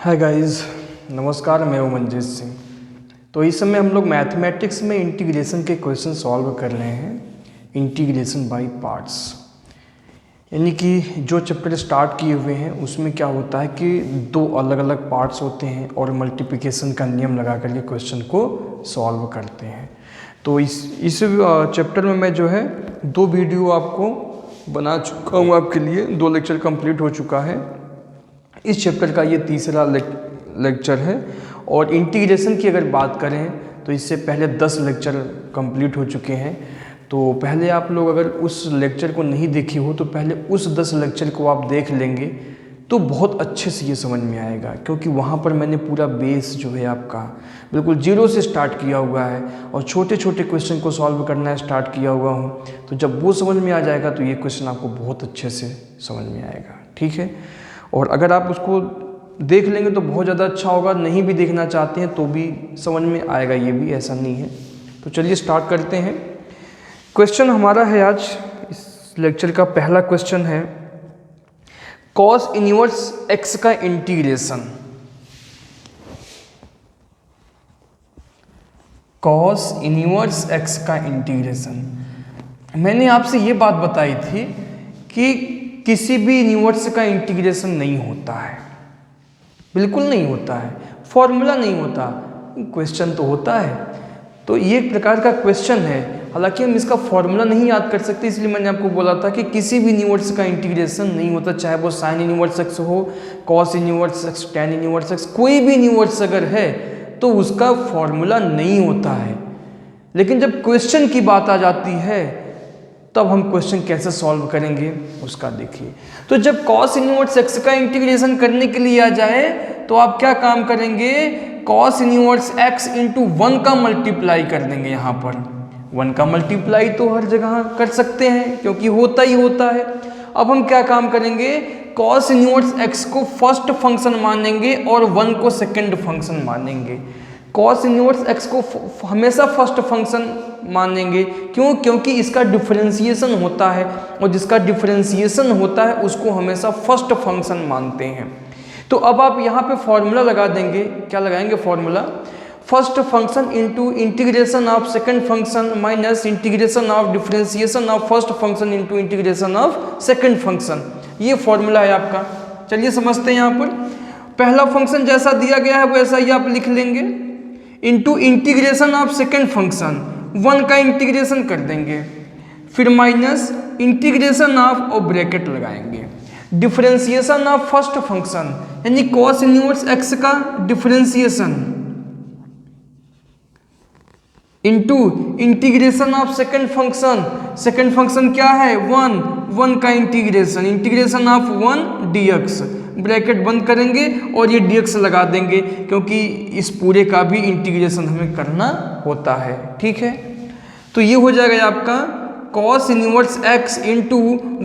Hi guys, नमस्कार। मैं हूं मंजीत सिंह। तो इस समय हम लोग मैथमेटिक्स में इंटीग्रेशन के क्वेश्चन सॉल्व कर रहे हैं, इंटीग्रेशन बाय पार्ट्स। यानी कि जो चैप्टर स्टार्ट किए हुए हैं उसमें क्या होता है कि दो अलग अलग पार्ट्स होते हैं और मल्टीप्लिकेशन का नियम लगा करके क्वेश्चन को सॉल्व करते हैं। तो इस चैप्टर में मैं जो है 2 वीडियो आपको बना चुका हूँ आपके लिए। 2 लेक्चर कंप्लीट हो चुका है। इस चैप्टर का ये तीसरा लेक्चर है। और इंटीग्रेशन की अगर बात करें तो इससे पहले 10 लेक्चर कंप्लीट हो चुके हैं। तो पहले आप लोग अगर उस लेक्चर को नहीं देखे हो तो पहले उस 10 लेक्चर को आप देख लेंगे तो बहुत अच्छे से ये समझ में आएगा, क्योंकि वहाँ पर मैंने पूरा बेस जो है आपका बिल्कुल जीरो से स्टार्ट किया हुआ है और छोटे छोटे क्वेश्चन को सॉल्व करना स्टार्ट किया हुआ हूँ। तो जब वो समझ में आ जाएगा तो ये क्वेश्चन आपको बहुत अच्छे से समझ में आएगा, ठीक है। और अगर आप उसको देख लेंगे तो बहुत ज़्यादा अच्छा होगा, नहीं भी देखना चाहते हैं तो भी समझ में आएगा, ये भी ऐसा नहीं है। तो चलिए स्टार्ट करते हैं। क्वेश्चन हमारा है आज इस लेक्चर का पहला क्वेश्चन है कॉस इनवर्स एक्स का इंटीग्रेशन। कॉस इनवर्स एक्स का इंटीग्रेशन। मैंने आपसे ये बात बताई थी कि किसी भी इनवर्स का इंटीग्रेशन नहीं होता है, बिल्कुल नहीं होता है, फॉर्मूला नहीं होता, क्वेश्चन तो होता है। तो ये एक प्रकार का क्वेश्चन है, हालांकि हम इसका फॉर्मूला नहीं याद कर सकते, इसलिए मैंने आपको बोला था कि किसी भी इनवर्स का इंटीग्रेशन नहीं होता, चाहे वो साइन इनवर्स एक्स हो, cos inverse x, tan inverse x, कोई भी इनवर्स अगर है तो उसका फॉर्मूला नहीं होता है। लेकिन जब क्वेश्चन की बात आ जाती है तब हम क्वेश्चन कैसे सॉल्व करेंगे उसका देखिए। तो जब कॉस इनवर्स एक्स का इंटीग्रेशन करने के लिए आ जाए तो आप क्या काम करेंगे, कॉस इनवर्स एक्स इंटू 1 का मल्टीप्लाई कर देंगे। यहाँ पर 1 का मल्टीप्लाई तो हर जगह कर सकते हैं क्योंकि होता ही होता है। अब हम क्या काम करेंगे, कॉस इनवर्स एक्स को फर्स्ट फंक्शन मानेंगे और 1 को सेकंड फंक्शन मानेंगे। कॉस इनवर्स एक्स को हमेशा फर्स्ट फंक्शन मानेंगे, क्यों? क्योंकि इसका डिफरेंशिएशन होता है और जिसका डिफरेंशिएशन होता है उसको हमेशा फर्स्ट फंक्शन मानते हैं। तो अब आप यहाँ पे फॉर्मूला लगा देंगे। क्या लगाएंगे formula? First function into integration of second function minus integration of differentiation of first function into integration of second function. ये फॉर्मूला है आपका। चलिए समझते हैं। यहाँ पर पहला फंक्शन जैसा दिया गया है वैसा ही आप लिख लेंगे, into integration of second function 1 का इंटीग्रेशन कर देंगे, फिर माइनस इंटीग्रेशन ऑफ और ब्रैकेट लगाएंगे, डिफरेंशिएशन ऑफ फर्स्ट फंक्शन यानी कॉस इनवर्स एक्स का differentiation into integration of second function. Second function क्या है? 1 का integration, integration of 1 dx, bracket बंद करेंगे और ये dx लगा देंगे क्योंकि इस पूरे का भी इंटीग्रेशन हमें करना होता है, ठीक है। तो ये हो जाएगा आपका cos इनवर्स x इंटू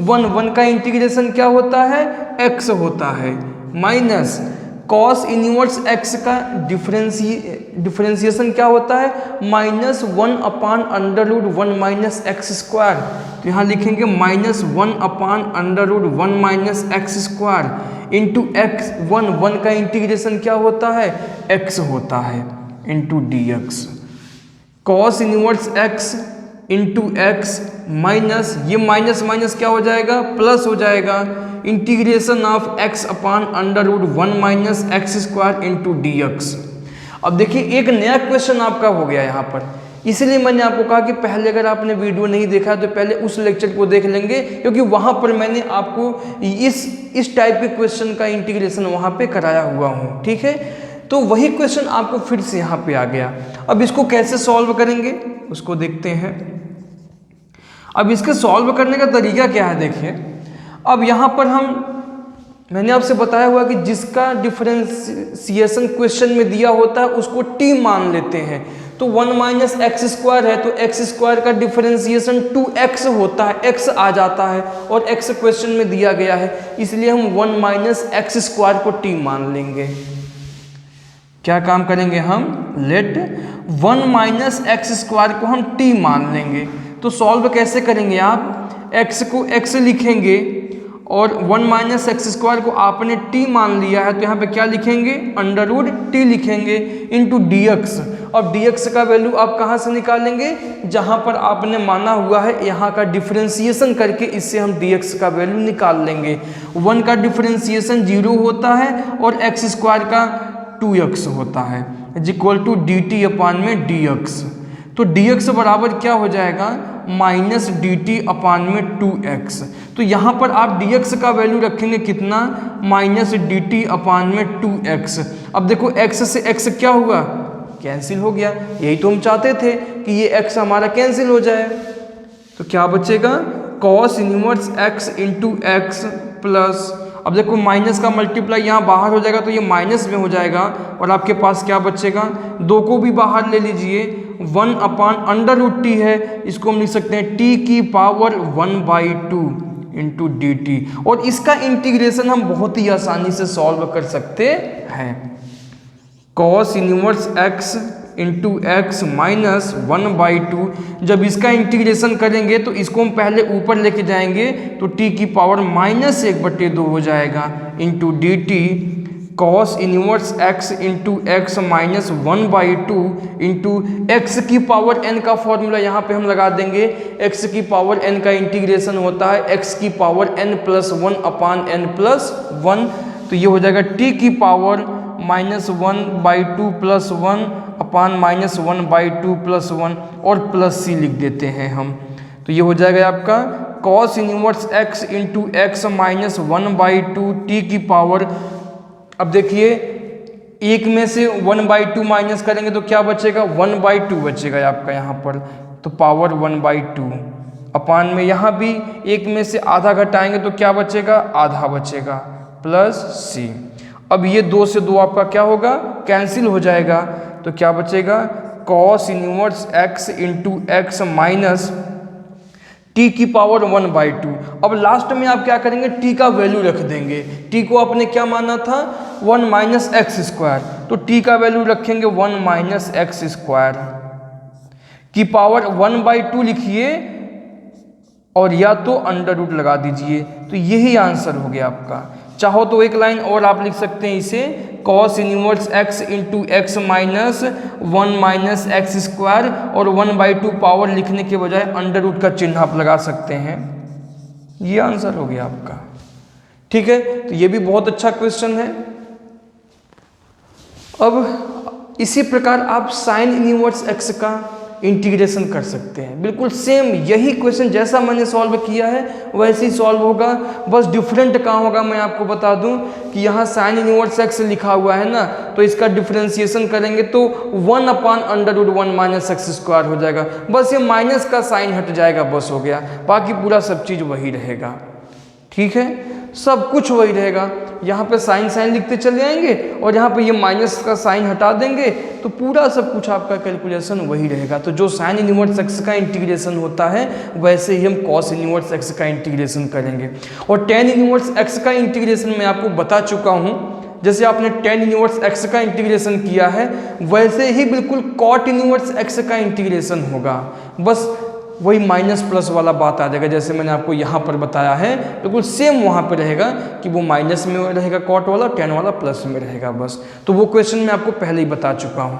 1 का इंटीग्रेशन क्या होता है? x होता है, माइनस cos इनवर्स x का डिफरेंशिएशन क्या होता है? -1 अपान √1 माइनस एक्स स्क्वायर। तो यहाँ लिखेंगे -1 अपान √1 minus x square into x 1 का इंटीग्रेशन क्या होता है? x होता है into dx। cos inverse x into x minus ये माइनस माइनस क्या हो जाएगा? प्लस हो जाएगा, integration of x upon √1 minus x square into dx। अब देखिए एक नया क्वेश्चन आपका हो गया यहाँ पर, इसलिए मैंने आपको कहा कि पहले अगर आपने वीडियो नहीं देखा तो पहले उस लेक्चर को देख लेंगे, क्योंकि वहाँ पर मैंने आपको इस टाइप के क्वेश्चन का इंटीग्रेशन वहाँ पे कराया हुआ हूँ, ठीक है। तो वही क्वेश्चन आपको फिर से यहाँ पे आ गया। अब इसको कैसे सॉल्व करेंगे उसको देखते हैं। अब इसके सॉल्व करने का तरीका क्या है देखिए। अब यहाँ पर मैंने आपसे बताया हुआ कि जिसका डिफरेंशिएशन क्वेश्चन में दिया होता है उसको t मान लेते हैं। तो 1 माइनस एक्स स्क्वायर है तो एक्स स्क्वायर का डिफरेंशिएशन 2x होता है, x आ जाता है और x क्वेश्चन में दिया गया है, इसलिए हम 1 माइनस एक्स स्क्वायर को t मान लेंगे। क्या काम करेंगे हम? लेट 1 माइनस एक्स स्क्वायर को हम t मान लेंगे। तो सॉल्व कैसे करेंगे आप? x को x लिखेंगे और 1 माइनस एक्स स्क्वायर को आपने t मान लिया है, तो यहाँ पे क्या लिखेंगे, अंडर रूट t लिखेंगे इंटू डी एक्स। अब dx का वैल्यू आप कहाँ से निकालेंगे, जहाँ पर आपने माना हुआ है यहाँ का डिफरेंशिएशन करके इससे हम dx का वैल्यू निकाल लेंगे। 1 का डिफरेंशिएशन 0 होता है और एक्स स्क्वायर का 2x होता है, is equal to D T upon में dx। तो dx बराबर क्या हो जाएगा, माइनस डी टी अपान में 2x। तो यहाँ पर आप dx का वैल्यू रखेंगे कितना, माइनस डी टी अपान में 2x। अब देखो x से x क्या हुआ, कैंसिल हो गया। यही तो हम चाहते थे कि ये x हमारा कैंसिल हो जाए। तो क्या बचेगा, cos inverse x into x plus, अब देखो माइनस का मल्टीप्लाई यहाँ बाहर हो जाएगा तो ये माइनस में हो जाएगा और आपके पास क्या बचेगा, 2 को भी बाहर ले लीजिए, 1 अपान अंडर रूट टी है, इसको हम लिख सकते हैं t की पावर 1/2 इंटू डी टी। और इसका इंटीग्रेशन हम बहुत ही आसानी से सॉल्व कर सकते हैं। cos inverse x into x minus 1/2, जब इसका इंटीग्रेशन करेंगे तो इसको हम पहले ऊपर लेके जाएंगे तो t की पावर -1/2 हो जाएगा into D T. Cos inverse x into x minus 1/2 into x की पावर n का फॉर्मूला यहाँ पे हम लगा देंगे। x की पावर n का इंटीग्रेशन होता है x की पावर n+1 अपान n+1, तो ये हो जाएगा t की पावर -1/2 + 1 अपान -1/2 + 1 और प्लस c लिख देते हैं हम। तो ये हो जाएगा आपका cos inverse x into x minus 1/2 t की पावर, अब देखिए एक में से 1/2 माइनस करेंगे तो क्या बचेगा, 1/2 बचेगा आपका यहाँ पर, तो पावर 1/2 अपान में यहाँ भी एक में से आधा घटाएंगे तो क्या बचेगा, आधा बचेगा प्लस c। अब ये 2 से 2 आपका क्या होगा, कैंसिल हो जाएगा, तो क्या बचेगा cos inverse x into x minus t की पावर 1/2। अब लास्ट में आप क्या करेंगे, t का वैल्यू रख देंगे। t को आपने क्या माना था, 1 माइनस एक्स स्क्वायर, तो t का वैल्यू रखेंगे 1 माइनस एक्स स्क्वायर की पावर 1/2 लिखिए और या तो अंडर रूट लगा दीजिए, तो यही आंसर हो गया आपका। चाहो तो एक लाइन और आप लिख सकते हैं इसे, cos inverse x into x minus 1 minus x square और 1/2 पावर लिखने के बजाय अंडर रूट का चिन्ह आप लगा सकते हैं। ये आंसर हो गया आपका, ठीक है। तो ये भी बहुत अच्छा क्वेश्चन है। अब इसी प्रकार आप साइन इनवर्स x का इंटीग्रेशन कर सकते हैं। बिल्कुल सेम यही क्वेश्चन जैसा मैंने सॉल्व किया है वैसे ही सॉल्व होगा, बस डिफरेंट कहाँ होगा मैं आपको बता दूं कि यहाँ साइन इनवर्स x लिखा हुआ है ना, तो इसका डिफरेंशिएशन करेंगे तो 1 upon under root 1 minus x square हो जाएगा, बस ये माइनस का साइन हट जाएगा, बस हो गया, बाकी पूरा सब चीज़ वही रहेगा, ठीक है, सब कुछ वही रहेगा। यहाँ पे साइन साइन लिखते चले जाएंगे और यहाँ पे ये माइनस का साइन हटा देंगे तो पूरा सब कुछ आपका कैलकुलेशन वही रहेगा। तो जो साइन इनवर्स एक्स का इंटीग्रेशन होता है वैसे ही हम कॉस इनवर्स एक्स का इंटीग्रेशन करेंगे। और टेन इनवर्स एक्स का इंटीग्रेशन मैं आपको बता चुका हूँ, जैसे आपने टेन इनवर्स एक्स का इंटीग्रेशन किया है वैसे ही बिल्कुल कॉट इनवर्स एक्स का इंटीग्रेशन होगा, बस वही माइनस प्लस वाला बात आ जाएगा, जैसे मैंने आपको यहाँ पर बताया है बिल्कुल सेम वहाँ पे रहेगा कि वो माइनस में रहेगा कॉट वाला, टेन वाला प्लस में रहेगा बस। तो वो क्वेश्चन मैं आपको पहले ही बता चुका हूँ।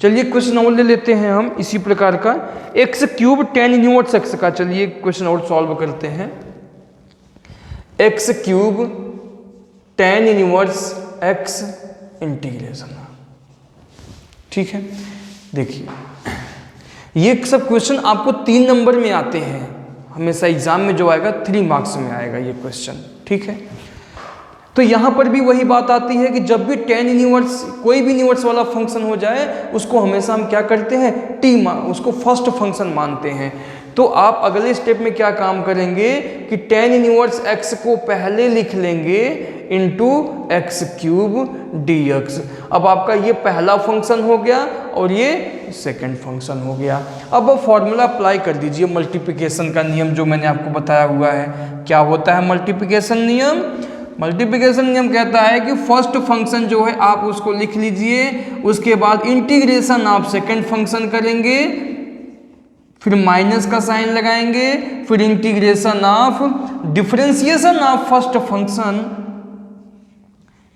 चलिए क्वेश्चन और ले लेते हैं हम इसी प्रकार का, x cube tan inverse x का। चलिए क्वेश्चन और सॉल्व करते हैं। X cube tan inverse x integration, ठीक है। देखिए ये सब क्वेश्चन आपको 3 नंबर में आते हैं, हमेशा एग्जाम में जो आएगा 3 मार्क्स में आएगा ये क्वेश्चन, ठीक है। तो यहाँ पर भी वही बात आती है कि जब भी टेन इनवर्स कोई भी इनवर्स वाला फंक्शन हो जाए उसको हमेशा हम क्या करते हैं, उसको फर्स्ट फंक्शन मानते हैं। तो आप अगले स्टेप में क्या काम करेंगे कि टेन इनवर्स एक्स को पहले लिख लेंगे into x cube D x. अब आपका ये पहला फंक्शन हो गया और ये सेकंड फंक्शन हो गया। अब फॉर्मूला अप्लाई कर दीजिए मल्टीप्लिकेशन का नियम जो मैंने आपको बताया हुआ है। क्या होता है मल्टीप्लिकेशन नियम? मल्टीप्लिकेशन नियम कहता है कि फर्स्ट फंक्शन जो है आप उसको लिख लीजिए, उसके बाद इंटीग्रेशन आप सेकंड फंक्शन करेंगे, फिर माइनस का साइन लगाएंगे, फिर integration of differentiation of first function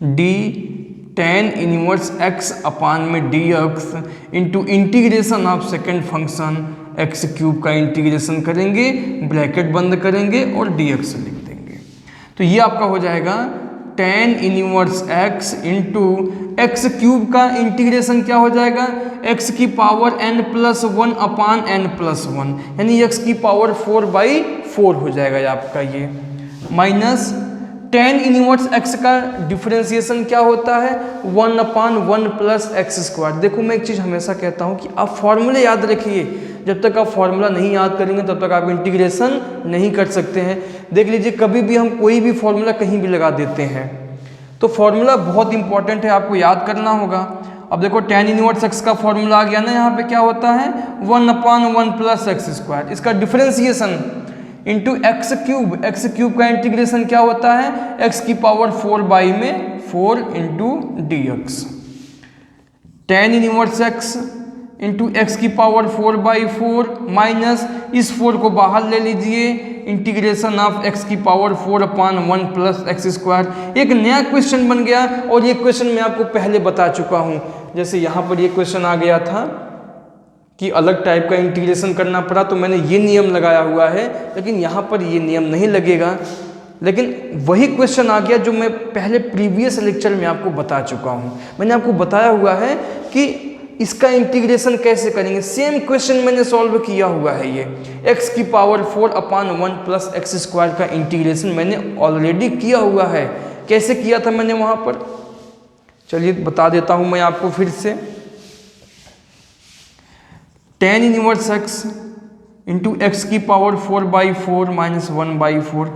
D tan inverse x अपान में dx into integration of second function x cube का इंटीग्रेशन करेंगे, ब्रैकेट बंद करेंगे और dx लिख देंगे। तो ये आपका हो जाएगा tan inverse x into x cube का इंटीग्रेशन क्या हो जाएगा, x की पावर n प्लस 1 अपान n प्लस 1, यानी x की पावर 4/4 हो जाएगा ये आपका, ये माइनस tan इनवर्स x का डिफरेंशिएशन क्या होता है 1 अपान 1 प्लस एक्स स्क्वायर। देखो मैं एक चीज़ हमेशा कहता हूँ कि आप फॉर्मूले याद रखिए, जब तक आप फॉर्मूला नहीं याद करेंगे तब तक आप इंटीग्रेशन नहीं कर सकते हैं। देख लीजिए कभी भी हम कोई भी फॉर्मूला कहीं भी लगा देते हैं, तो फॉर्मूला बहुत इंपॉर्टेंट है, आपको याद करना होगा। अब देखो tan इनवर्स x का फॉर्मूला आ गया ना, यहाँ पे क्या होता है 1 अपान 1 प्लस एक्स स्क्वायर, इसका डिफरेंशिएशन इंटू एक्स क्यूब का इंटीग्रेशन क्या होता है x की पावर 4 में 4 into D x. tan inverse x into x की पावर 4/4 माइनस इस 4 को बाहर ले लीजिए, इंटीग्रेशन ऑफ x की पावर 4 अपान 1 प्लस एक्स स्क्वायर। एक नया क्वेश्चन बन गया, और ये क्वेश्चन मैं आपको पहले बता चुका हूँ। जैसे यहाँ पर ये क्वेश्चन आ गया था कि अलग टाइप का इंटीग्रेशन करना पड़ा, तो मैंने ये नियम लगाया हुआ है, लेकिन यहाँ पर ये नियम नहीं लगेगा। लेकिन वही क्वेश्चन आ गया जो मैं पहले प्रीवियस लेक्चर में आपको बता चुका हूँ। मैंने आपको बताया हुआ है कि इसका इंटीग्रेशन कैसे करेंगे, सेम क्वेश्चन मैंने सॉल्व किया हुआ है। ये x की पावर 4 अपान 1 प्लस एक्स स्क्वायर का इंटीग्रेशन मैंने ऑलरेडी किया हुआ है। कैसे किया था मैंने वहाँ पर, चलिए बता देता हूँ मैं आपको फिर से। tan inverse x into x की पावर 4/4 माइनस 1/4,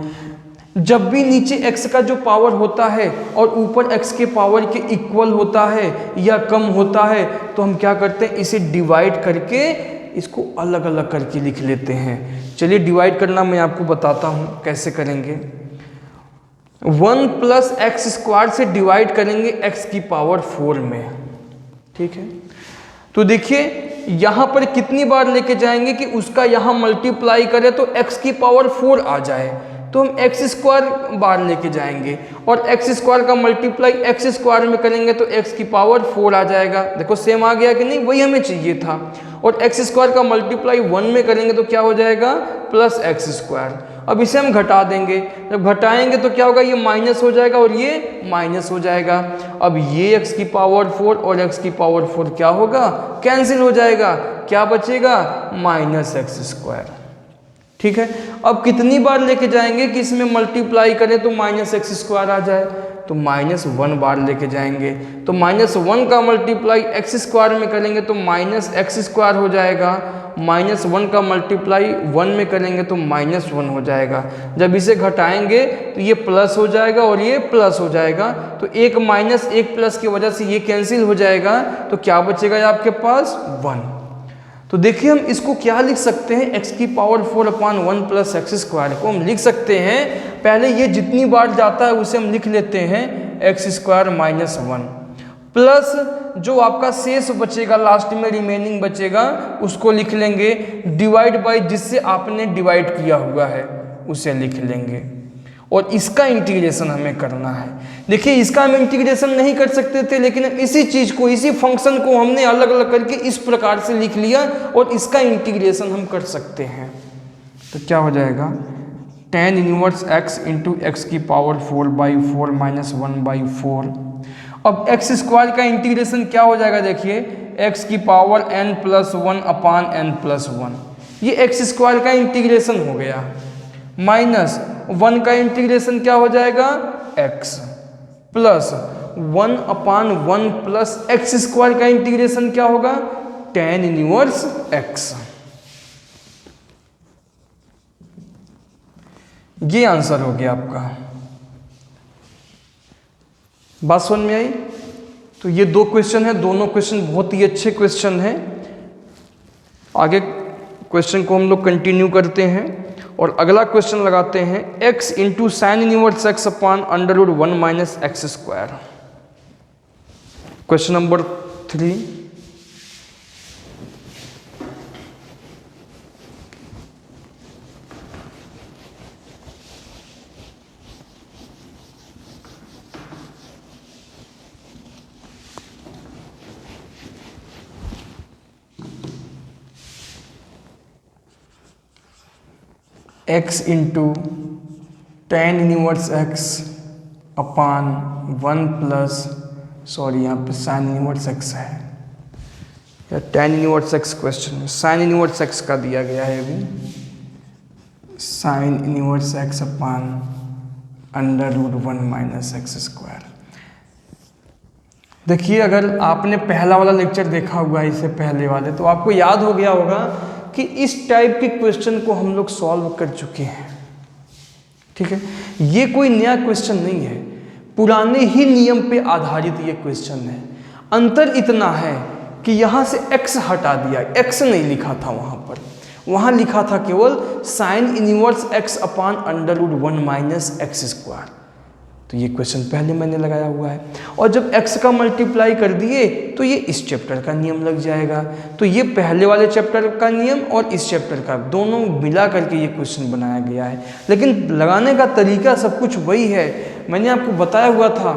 जब भी नीचे x का जो पावर होता है और ऊपर x के पावर के इक्वल होता है या कम होता है, तो हम क्या करते हैं, इसे डिवाइड करके इसको अलग अलग करके लिख लेते हैं। चलिए डिवाइड करना मैं आपको बताता हूँ कैसे करेंगे। 1 प्लस एक्स स्क्वायर से डिवाइड करेंगे x की पावर 4 में, ठीक है। तो देखिए यहाँ पर कितनी बार लेके जाएंगे कि उसका यहाँ मल्टीप्लाई करें तो x की पावर 4 आ जाए, तो हम एक्स स्क्वायर बार लेके जाएंगे, और एक्स स्क्वायर का मल्टीप्लाई एक्स स्क्वायर में करेंगे तो एक्स की पावर 4 आ जाएगा। देखो सेम आ गया कि नहीं, वही हमें चाहिए था। और एक्स स्क्वायर का मल्टीप्लाई 1 में करेंगे तो क्या हो जाएगा प्लस एक्स स्क्वायर। अब इसे हम घटा देंगे, जब घटाएंगे तो क्या होगा, ये माइनस हो जाएगा और ये माइनस हो जाएगा। अब ये x की पावर 4 और x की पावर 4 क्या होगा, कैंसिल हो जाएगा, क्या बचेगा माइनस एक्स स्क्वायर, ठीक है। अब कितनी बार लेके जाएंगे कि इसमें मल्टीप्लाई करें तो माइनस एक्स स्क्वायर आ जाए, तो -1 बार लेके जाएंगे, तो -1 का मल्टीप्लाई एक्स स्क्वायर में करेंगे तो माइनस एक्स स्क्वायर हो जाएगा, -1 का मल्टीप्लाई 1 में करेंगे तो -1 हो जाएगा। जब इसे घटाएंगे तो ये प्लस हो जाएगा और ये प्लस हो जाएगा, तो एक माइनस एक प्लस की वजह से ये कैंसिल हो जाएगा, तो क्या बचेगा आपके पास 1। तो देखिए हम इसको क्या लिख सकते हैं, x की पावर 4 अपान 1 प्लस एक्स स्क्वायर को हम लिख सकते हैं, पहले ये जितनी बार जाता है उसे हम लिख लेते हैं एक्स स्क्वायर माइनस 1 प्लस जो आपका शेष बचेगा लास्ट में रिमेनिंग बचेगा उसको लिख लेंगे, डिवाइड बाय जिससे आपने डिवाइड किया हुआ है उसे लिख लेंगे, और इसका इंटीग्रेशन हमें करना है। देखिए इसका हम इंटीग्रेशन नहीं कर सकते थे, लेकिन इसी चीज़ को, इसी फंक्शन को हमने अलग अलग करके इस प्रकार से लिख लिया और इसका इंटीग्रेशन हम कर सकते हैं। तो क्या हो जाएगा tan inverse x into x की पावर 4/4 माइनस 1/4। अब एक्स स्क्वायर का इंटीग्रेशन क्या हो जाएगा, देखिए x की पावर n+1 अपान n+1, ये एक्स स्क्वायर का इंटीग्रेशन हो गया, माइनस 1 का इंटीग्रेशन क्या हो जाएगा x, प्लस 1 अपान 1 प्लस एक्स स्क्वायर का इंटीग्रेशन क्या होगा tan इनवर्स x। ये आंसर हो गया आपका। बात समझ में आई? तो ये 2 क्वेश्चन है, दोनों क्वेश्चन बहुत ही अच्छे क्वेश्चन हैं। आगे क्वेश्चन को हम लोग कंटिन्यू करते हैं और अगला क्वेश्चन लगाते हैं, x into sine inverse x अपान √1 minus x square. Question number 3, x into tan inverse x अपान 1 प्लस, सॉरी यहाँ पे sin इनवर्स x है या tan इनवर्स x, क्वेश्चन में sin इनवर्स x का दिया गया है अभी, sin इनवर्स x अपान √1 माइनस एक्स स्क्वायर। देखिए अगर आपने पहला वाला लेक्चर देखा हुआ है इससे पहले वाले, तो आपको याद हो गया होगा कि इस टाइप के क्वेश्चन को हम लोग सॉल्व कर चुके हैं। ठीक है, ये कोई नया क्वेश्चन नहीं है, पुराने ही नियम पे आधारित ये क्वेश्चन है। अंतर इतना है कि यहाँ से x हटा दिया, x नहीं लिखा था वहाँ लिखा था केवल sin इनवर्स x अपान √1 माइनस एक्स स्क्वायर। तो ये क्वेश्चन पहले मैंने लगाया हुआ है, और जब x का मल्टीप्लाई कर दिए तो ये इस चैप्टर का नियम लग जाएगा। तो ये पहले वाले चैप्टर का नियम और इस चैप्टर का दोनों मिला करके ये क्वेश्चन बनाया गया है, लेकिन लगाने का तरीका सब कुछ वही है। मैंने आपको बताया हुआ था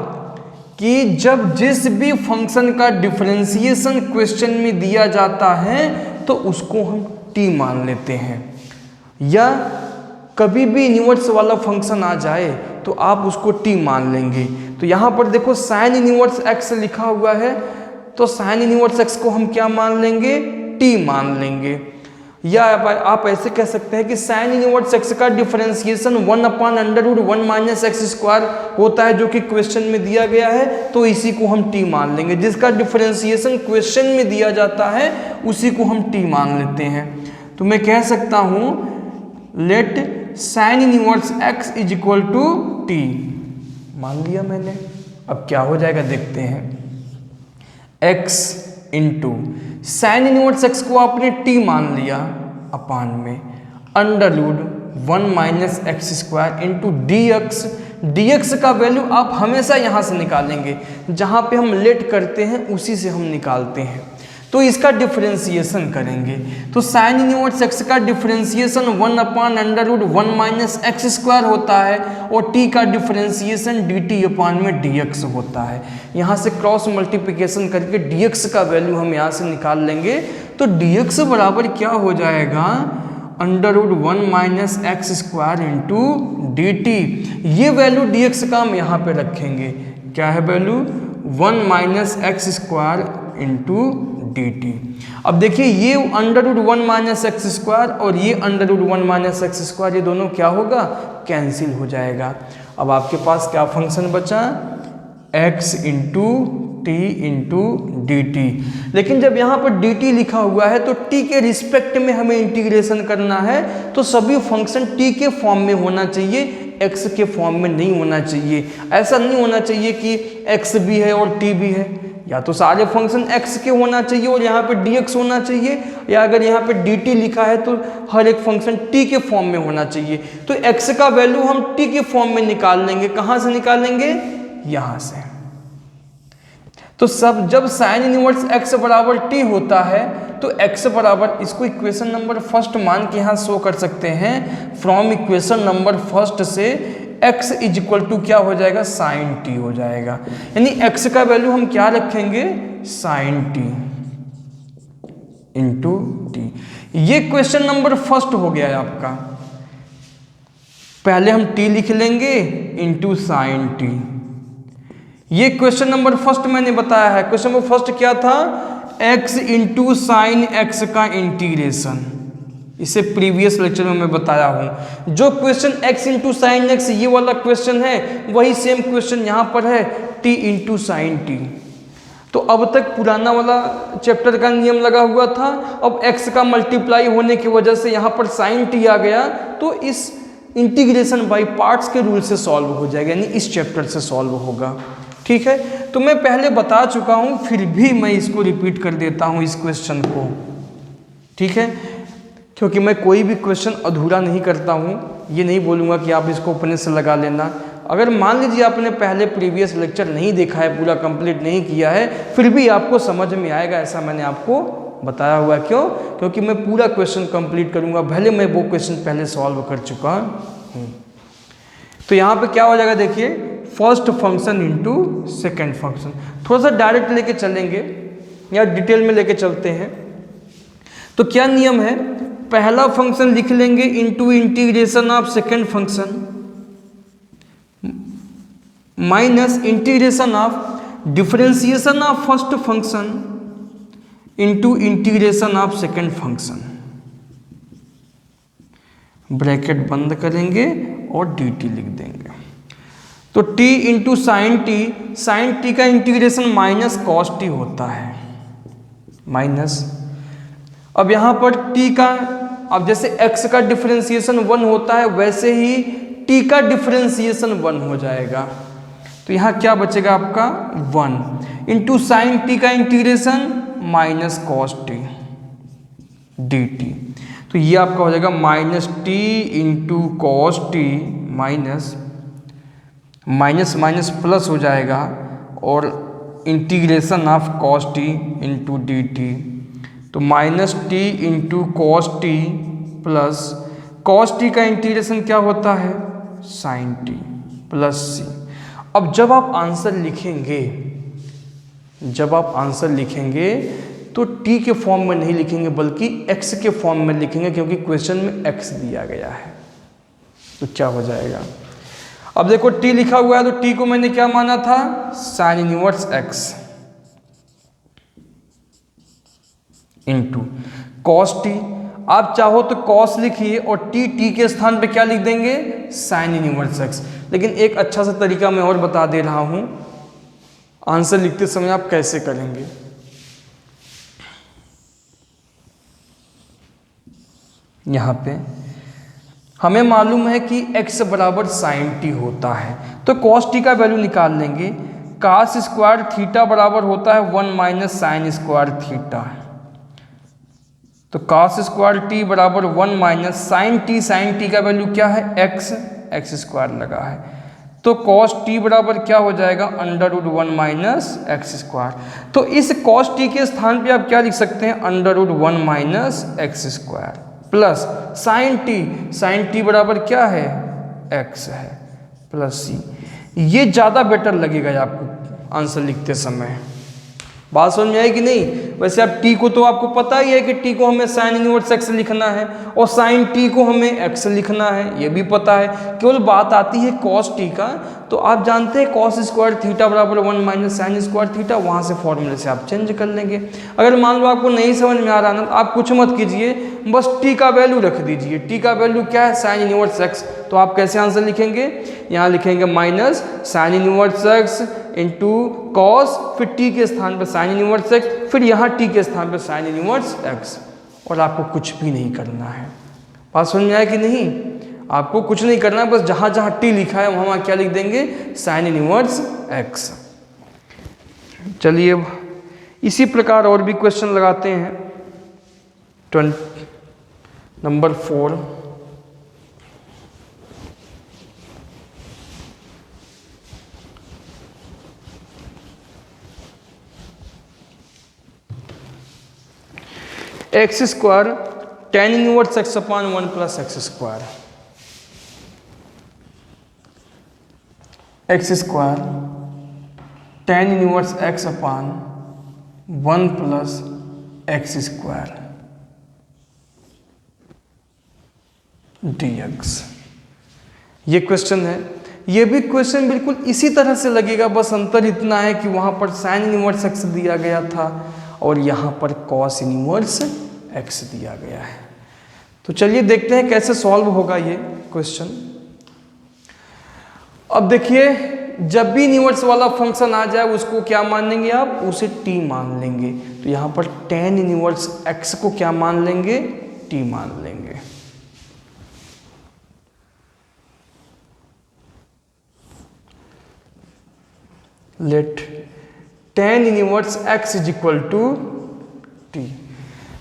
कि जब जिस भी फंक्शन का डिफरेंशिएशन क्वेश्चन में दिया जाता है तो उसको हम t मान लेते हैं, या कभी भी इनवर्स वाला फंक्शन आ जाए तो आप उसको t मान लेंगे। तो यहाँ पर देखो sin इनवर्स x लिखा हुआ है, तो sin इनवर्स x को हम क्या मान लेंगे, t मान लेंगे। या आप ऐसे कह सकते हैं कि sin इनवर्स x का डिफरेंशिएशन 1 अपान √1 माइनस एक्स स्क्वायर होता है, जो कि क्वेश्चन में दिया गया है, तो इसी को हम t मान लेंगे। जिसका डिफरेंशिएशन क्वेश्चन में दिया जाता है उसी को हम t मान लेते हैं। तो मैं कह सकता हूँ let sin inverse x is equal to t, मान लिया मैंने। अब क्या हो जाएगा देखते हैं, x into sine inverse x को आपने t मान लिया अपान में √1 minus x square into dx का वैल्यू आप हमेशा यहाँ से निकालेंगे, जहाँ पे हम लेट करते हैं उसी से हम निकालते हैं। तो इसका डिफरेंशिएशन करेंगे, तो साइन इनवर्स x का डिफरेंशिएशन 1 अपान √1 माइनस एक्स स्क्वायर होता है, और t का डिफरेंशिएशन dt अपान में dx होता है। यहाँ से क्रॉस मल्टीप्लिकेशन करके dx का वैल्यू हम यहाँ से निकाल लेंगे, तो dx बराबर क्या हो जाएगा, √1 minus x square into dt। ये वैल्यू dx का हम यहाँ पे रखेंगे, क्या है value, 1 minus x square into dt। अब देखिए ये √1 माइनस एक्स स्क्वायर और ये √1 माइनस एक्स स्क्वायर, ये दोनों क्या होगा, कैंसिल हो जाएगा। अब आपके पास क्या फंक्शन बचा, x into T into D T. लेकिन जब यहाँ पर dt लिखा हुआ है तो t के रिस्पेक्ट में हमें इंटीग्रेशन करना है, तो सभी फंक्शन t के फॉर्म में होना चाहिए, x के फॉर्म में नहीं होना चाहिए। ऐसा नहीं होना चाहिए कि x भी है और t भी है, या तो सारे फंक्शन x के होना चाहिए और यहाँ पे dx होना चाहिए, या अगर यहाँ पे dt लिखा है तो हर एक फंक्शन t के फॉर्म में होना चाहिए। तो x का वैल्यू हम t के फॉर्म में निकाल लेंगे, कहाँ से निकालेंगे, यहाँ से। तो सब जब साइन इनवर्स x बराबर t होता है तो x बराबर, इसको इक्वेशन नंबर फर्स्ट मान के यहाँ शो कर सकते हैं, फ्रॉम इक्वेशन नंबर फर्स्ट से x इज इक्वल टू क्या हो जाएगा, साइन t हो जाएगा। यानी x का वैल्यू हम क्या रखेंगे, साइन t इंटू टी। ये क्वेश्चन नंबर फर्स्ट हो गया है आपका। पहले हम t लिख लेंगे इंटू साइन t। ये क्वेश्चन नंबर फर्स्ट मैंने बताया है। क्वेश्चन नंबर फर्स्ट क्या था, x इंटू साइन एक्स का इंटीग्रेशन। इसे प्रीवियस लेक्चर में मैं बताया हूँ। जो question x into sine x ये वाला क्वेश्चन है, वही सेम क्वेश्चन यहाँ पर है, t इंटू साइन टी। तो अब तक पुराना वाला चैप्टर का नियम लगा हुआ था, अब x का मल्टीप्लाई होने की वजह से यहाँ पर साइन टी आ गया, तो इस इंटीग्रेशन बाय पार्ट्स के रूल से सॉल्व हो जाएगा, यानी इस चैप्टर से सॉल्व होगा। ठीक है, तो मैं पहले बता चुका हूँ, फिर भी मैं इसको रिपीट कर देता हूँ इस क्वेश्चन को। ठीक है, क्योंकि मैं कोई भी क्वेश्चन अधूरा नहीं करता हूँ, ये नहीं बोलूँगा कि आप इसको अपने से लगा लेना। अगर मान लीजिए आपने पहले प्रीवियस लेक्चर नहीं देखा है, पूरा कंप्लीट नहीं किया है, फिर भी आपको समझ में आएगा, ऐसा मैंने आपको बताया हुआ है। क्यों, क्योंकि मैं पूरा क्वेश्चन कंप्लीट करूँगा, भले मैं वो क्वेश्चन पहले सॉल्व कर चुका हूँ। तो यहाँ पे क्या हो जाएगा, देखिए, first function into second function. थोड़ा सा डायरेक्ट लेके चलेंगे या डिटेल में लेके चलते हैं। तो क्या नियम है, पहला फंक्शन लिख लेंगे into integration of second function minus integration of differentiation of first function into integration of second function, bracket बंद करेंगे और dt लिख देंगे। तो t इंटू साइन टी का इंटीग्रेशन माइनस कॉस टी होता है, माइनस। अब यहाँ पर t का, अब जैसे x का डिफरेंशिएशन 1 होता है वैसे ही t का डिफरेंशिएशन 1 हो जाएगा। तो यहाँ क्या बचेगा आपका 1 इंटू साइन टी का integration minus cos T dt। तो ये आपका हो जाएगा minus T into cos T minus minus minus plus हो जाएगा और integration of cos T into D T. तो minus T into cos T plus cos T का इंटीग्रेशन क्या होता है साइन टी प्लस सी। अब जब आप आंसर लिखेंगे तो t के फॉर्म में नहीं लिखेंगे बल्कि x के फॉर्म में लिखेंगे, क्योंकि क्वेश्चन में x दिया गया है। तो क्या हो जाएगा, अब देखो t लिखा हुआ है तो t को मैंने क्या माना था sine inverse x into cos T. आप चाहो तो कॉस लिखिए और t के स्थान पे क्या लिख देंगे साइन इनवर्स x। लेकिन एक अच्छा सा तरीका मैं और बता दे रहा हूं, आंसर लिखते समय आप कैसे करेंगे। यहाँ पे हमें मालूम है कि x बराबर साइन टी होता है, तो कॉस टी का वैल्यू निकाल लेंगे। कास स्क्वायर थीटा बराबर होता है 1 माइनस साइन स्क्वायर थीटा। तो कास स्क्वायर टी बराबर 1 माइनस साइन टी का वैल्यू क्या है x स्क्वायर लगा है। तो कॉस टी बराबर क्या हो जाएगा under root 1 minus x square. तो इस कॉस टी के स्थान पे आप क्या लिख सकते हैं under root 1 minus x square plus sine t बराबर क्या है x है प्लस सी। ये ज़्यादा बेटर लगेगा आपको आंसर लिखते समय। बात समझ में आई कि नहीं। वैसे अब t को तो आपको पता ही है कि t को हमें साइन इनवर्स x लिखना है और साइन t को हमें x लिखना है, ये भी पता है। केवल बात आती है cos t का, तो आप जानते हैं cos स्क्वायर थीटा बराबर 1 माइनस साइन स्क्वायर थीटा, वहाँ से फॉर्मूले से आप चेंज कर लेंगे। अगर मान लो आपको नहीं समझ में आ रहा ना, आप कुछ मत कीजिए, बस t का वैल्यू रख दीजिए। t का वैल्यू क्या है साइन इनवर्स x। तो आप कैसे आंसर लिखेंगे, यहाँ लिखेंगे minus sine inverse x into cos, फिर t के स्थान पर साइन इनवर्स x, फिर यहाँ t के स्थान पर साइन इनवर्स x, और आपको कुछ भी नहीं करना है। बात समझ में आया कि नहीं। आपको कुछ नहीं करना है, बस जहाँ जहाँ t लिखा है वहाँ क्या लिख देंगे साइन इनवर्स x। चलिए इसी प्रकार और भी क्वेश्चन लगाते हैं। Number 4, x square tan inverse x upon 1 plus X square. X square tan inverse x upon 1 plus X square dx। ये क्वेश्चन है। ये भी क्वेश्चन बिल्कुल इसी तरह से लगेगा, बस अंतर इतना है कि वहाँ पर साइन इनवर्स एक्स दिया गया था और यहाँ पर कॉस इनवर्स एक्स दिया गया है। तो चलिए देखते हैं कैसे सॉल्व होगा ये क्वेश्चन। अब देखिए, जब भी इनवर्स वाला फंक्शन आ जाए उसको क्या मान लेंगे आप, उसे t मान लेंगे। तो यहाँ पर टेन इनवर्स x को क्या मान लेंगे, t मान लेंगे। Let tan inverse x is equal to t,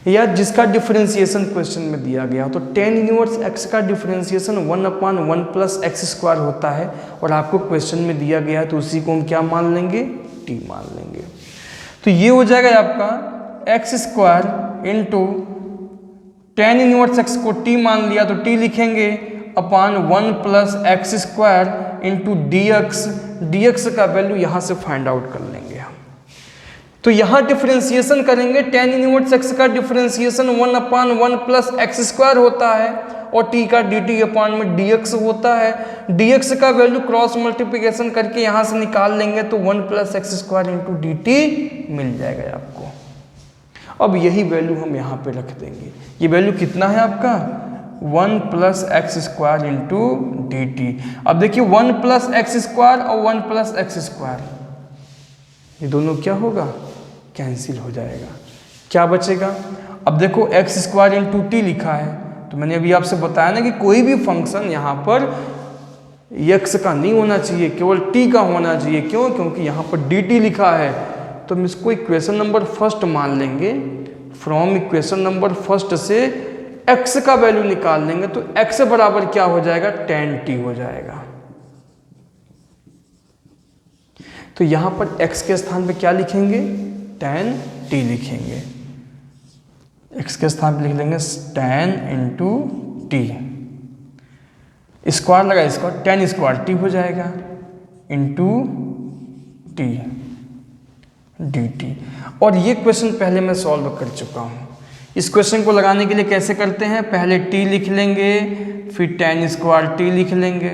या जिसका डिफरेंशिएशन क्वेश्चन में दिया गया हो। तो टेन इनवर्स x का differentiation 1 upon 1 plus X square होता है और आपको क्वेश्चन में दिया गया है, तो उसी को हम क्या मान लेंगे, t मान लेंगे। तो ये हो जाएगा आपका x square into ten inverse x को t मान लिया तो t लिखेंगे upon 1 plus X square into dx। dx का वैल्यू यहाँ से फाइंड आउट कर लेंगे हम। तो यहाँ डिफरेंशिएशन करेंगे, tan इनवर्स x का डिफरेंशिएशन 1/1 प्लस एक्स स्क्वायर होता है और t का dt अपान में dx होता है। dx का वैल्यू क्रॉस मल्टीप्लिकेशन करके यहाँ से निकाल लेंगे तो 1 plus X square into D मिल जाएगा आपको। अब यही वैल्यू हम यहाँ पे रख देंगे। ये वैल्यू कितना है आपका 1 plus X square into D. अब देखिए 1 प्लस एक्स स्क्वायर और 1 प्लस एक्स स्क्वायर, ये दोनों क्या होगा, कैंसिल हो जाएगा। क्या बचेगा, अब देखो एक्स स्क्वायर इंटू टी लिखा है, तो मैंने अभी आपसे बताया ना कि कोई भी फंक्शन यहाँ पर एक्स का नहीं होना चाहिए, केवल टी का होना चाहिए। क्यों, क्योंकि यहाँ पर डी टी लिखा है, तो हम इसको इक्वेशन नंबर फर्स्ट मान लेंगे। फ्रॉम इक्वेशन नंबर फर्स्ट से x का वैल्यू निकाल लेंगे तो x बराबर क्या हो जाएगा, tan t हो जाएगा। तो यहां पर x के स्थान पे क्या लिखेंगे, tan t लिखेंगे। x के स्थान पे लिख लेंगे tan इंटू टी, स्क्वायर लगा इसका, tan स्क्वायर t हो जाएगा इंटू टी dt। और ये क्वेश्चन पहले मैं सॉल्व कर चुका हूँ। इस क्वेश्चन को लगाने के लिए कैसे करते हैं, पहले t लिख लेंगे, फिर tan स्क्वायर t लिख लेंगे।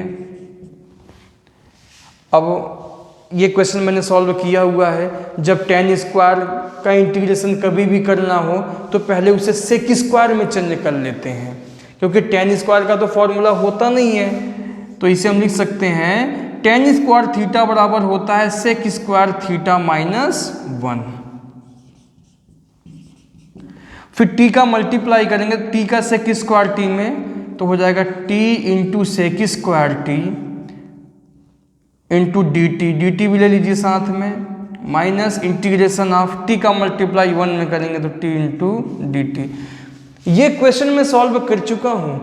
अब ये क्वेश्चन मैंने सॉल्व किया हुआ है। जब tan स्क्वायर का इंटीग्रेशन कभी भी करना हो तो पहले उसे सेक स्क्वायर में चेंज कर लेते हैं, क्योंकि tan स्क्वायर का तो फॉर्मूला होता नहीं है। तो इसे हम लिख सकते हैं tan स्क्वायर थीटा बराबर होता है सेक स्क्वायर थीटा माइनस 1। फिर t का मल्टीप्लाई करेंगे, t का सेक स्क्वायर t में, तो हो जाएगा t into sec square t into D t भी ले लीजिए साथ में, माइनस इंटीग्रेशन ऑफ t का मल्टीप्लाई 1 में करेंगे तो t इंटू डी टी। ये क्वेश्चन मैं सॉल्व कर चुका हूँ।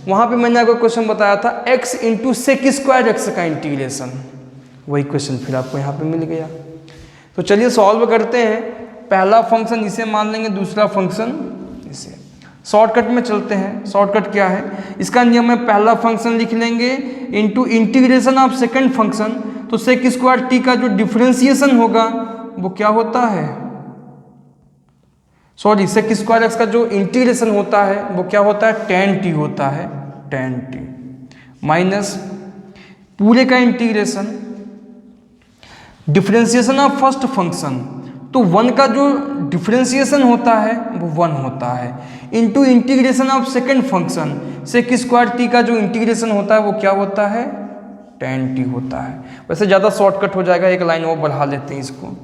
वहाँ पे मैंने आपको क्वेश्चन बताया था x into sec square x का इंटीग्रेशन, वही क्वेश्चन फिर आपको यहाँ पे मिल गया। तो चलिए सॉल्व करते हैं। पहला फंक्शन इसे मान लेंगे, दूसरा फंक्शन इसे। शॉर्टकट में चलते हैं। शॉर्टकट क्या है, इसका नियम है पहला फंक्शन लिख लेंगे into integration of second function. तो सेक स्क्वायर टी का जो डिफरेंशिएशन होगा वो क्या होता है, सॉरी सेक स्क्वायर एक्स का जो इंटीग्रेशन होता है वो क्या होता है, tan t होता है, tan t माइनस पूरे का integration differentiation of first function, तो 1 का जो डिफरेंशिएशन होता है वो 1 होता है, into integration of second function sec square t का जो इंटीग्रेशन होता है वो क्या होता है, tan t होता है। वैसे ज़्यादा शॉर्टकट हो जाएगा, एक लाइन और बढ़ा लेते हैं इसको,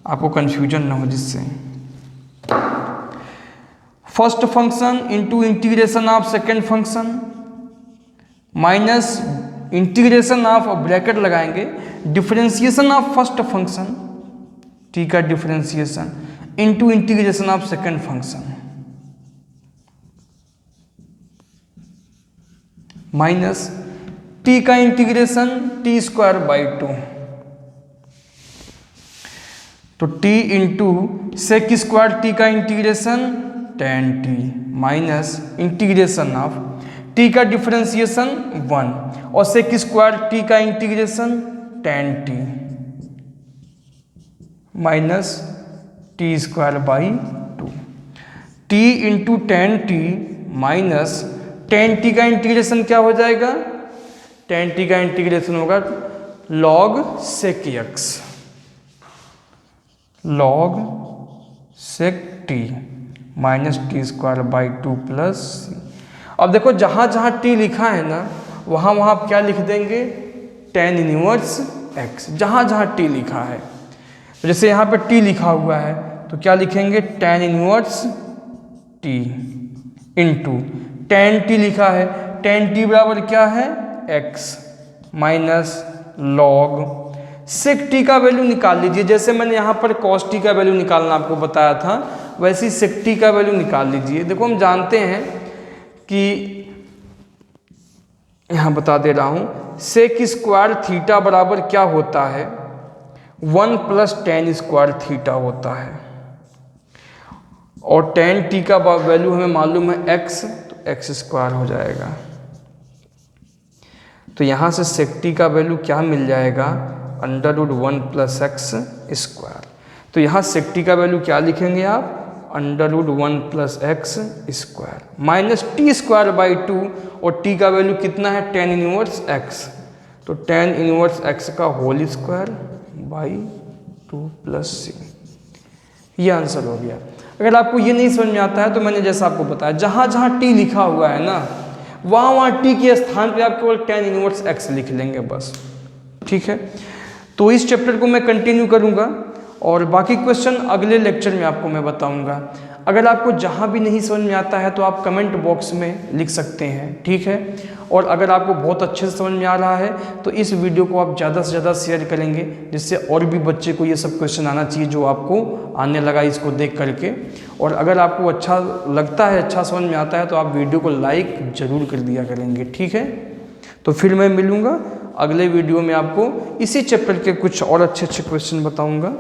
आपको कन्फ्यूजन ना हो जिससे। First function into integration of second function minus integration of, bracket लगाएंगे, differentiation of first function t का differentiation into integration of second function minus t का इंटीग्रेशन t स्क्वायर बाई 2, तो t into sec square t का integration tan t minus integration of t का differentiation 1 और sec square t का integration tan t minus T square by 2, t into tan t minus tan t का integration क्या हो जाएगा, tan t का integration होगा log sec x, log sec t minus T square by 2 plus C. अब देखो जहाँ जहाँ t लिखा है ना वहाँ वहाँ आप क्या लिख देंगे, tan इनवर्स x, जहाँ जहाँ t लिखा है। तो जैसे यहाँ पे t लिखा हुआ है तो क्या लिखेंगे, tan inverse t into tan t लिखा है, tan t बराबर क्या है x minus log sec t का वैल्यू निकाल लीजिए। जैसे मैंने यहाँ पर cos t का वैल्यू निकालना आपको बताया था वैसे ही sec t का वैल्यू निकाल लीजिए। देखो हम जानते हैं कि यहाँ बता दे रहा हूँ सेक स्क्वायर थीटा बराबर क्या होता है, 1 प्लस tan स्क्वायर थीटा होता है, और tan t का वैल्यू हमें मालूम है x, तो x स्क्वायर हो जाएगा। तो यहाँ से सेक t का वैल्यू क्या मिल जाएगा, √1 प्लस एक्स स्क्वायर। तो यहाँ sec t का वैल्यू क्या लिखेंगे आप, √1 + x² माइनस t²/2, और t का वैल्यू कितना है, tan इनवर्स x, तो tan इनवर्स x का होल स्क्वायर बाई 2 + c। ये आंसर हो गया। अगर आपको ये नहीं समझ में आता है तो मैंने जैसा आपको बताया, जहाँ जहाँ t लिखा हुआ है ना, वहाँ t के स्थान पे आप केवल tan इनवर्स x लिख लेंगे बस, ठीक है। तो इस चैप्टर को मैं कंटिन्यू करूँगा और बाकी क्वेश्चन अगले लेक्चर में आपको मैं बताऊँगा। अगर आपको जहाँ भी नहीं समझ में आता है तो आप कमेंट बॉक्स में लिख सकते हैं, ठीक है। और अगर आपको बहुत अच्छे से समझ में आ रहा है तो इस वीडियो को आप ज़्यादा से ज़्यादा शेयर करेंगे, जिससे और भी बच्चे को ये सब क्वेश्चन आना चाहिए जो आपको आने लगा इसको देख करके। और अगर आपको अच्छा लगता है, अच्छा समझ में आता है, तो आप वीडियो को लाइक ज़रूर कर दिया करेंगे, ठीक है। तो फिर मैं मिलूँगा अगले वीडियो में, आपको इसी चैप्टर के कुछ और अच्छे अच्छे क्वेश्चन बताऊँगा।